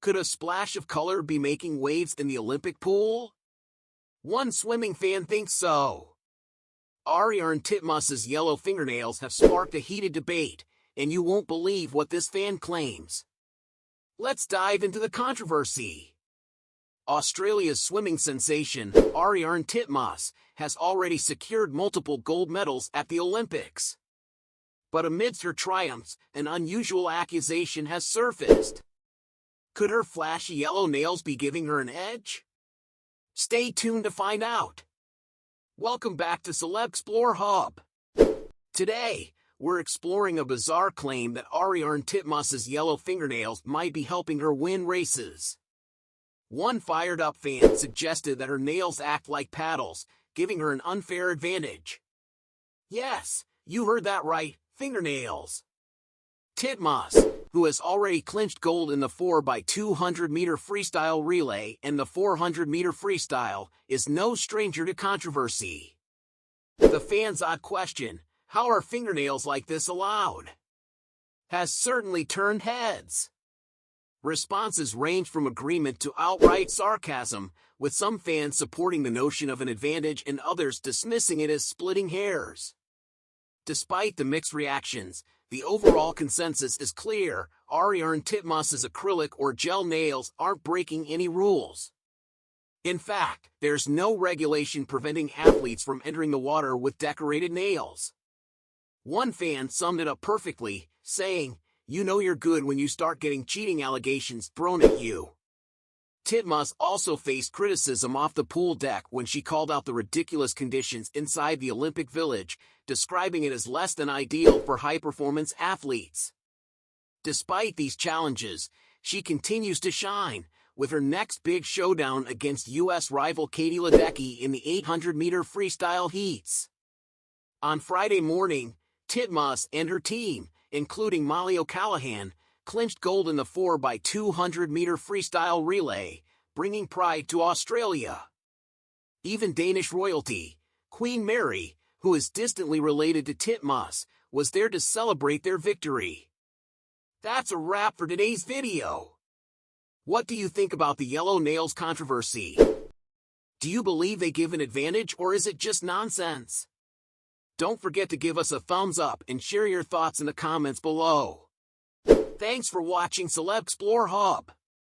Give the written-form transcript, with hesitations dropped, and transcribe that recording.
Could a splash of color be making waves in the Olympic pool? One swimming fan thinks so. Ariarne Titmus's yellow fingernails have sparked a heated debate, and you won't believe what this fan claims. Let's dive into the controversy. Australia's swimming sensation, Ariarne Titmus, has already secured multiple gold medals at the Olympics. But amidst her triumphs, an unusual accusation has surfaced. Could her flashy yellow nails be giving her an edge? Stay tuned to find out. Welcome back to Celeb Explore Hub. Today, we're exploring a bizarre claim that Ariarne Titmus's yellow fingernails might be helping her win races. One fired-up fan suggested that her nails act like paddles, giving her an unfair advantage. Yes, you heard that right, fingernails. Titmus, who has already clinched gold in the 4x200-meter freestyle relay and the 400-meter freestyle, is no stranger to controversy. The fan's odd question, how are fingernails like this allowed? Has certainly turned heads. Responses range from agreement to outright sarcasm, with some fans supporting the notion of an advantage and others dismissing it as splitting hairs. Despite the mixed reactions, the overall consensus is clear: Ariarne Titmus's acrylic or gel nails aren't breaking any rules. In fact, there's no regulation preventing athletes from entering the water with decorated nails. One fan summed it up perfectly, saying, "You know you're good when you start getting cheating allegations thrown at you." Titmus also faced criticism off the pool deck when she called out the ridiculous conditions inside the Olympic Village, describing it as less than ideal for high-performance athletes. Despite these challenges, she continues to shine, with her next big showdown against U.S. rival Katie Ledecky in the 800-meter freestyle heats. On Friday morning, Titmus and her team, including Molly O'Callaghan, clinched gold in the 4x200-meter freestyle relay, bringing pride to Australia. Even Danish royalty, Queen Mary, who is distantly related to Titmus, was there to celebrate their victory. That's a wrap for today's video. What do you think about the yellow nails controversy? Do you believe they give an advantage, or is it just nonsense? Don't forget to give us a thumbs up and share your thoughts in the comments below. Thanks for watching Celeb Explore Hub.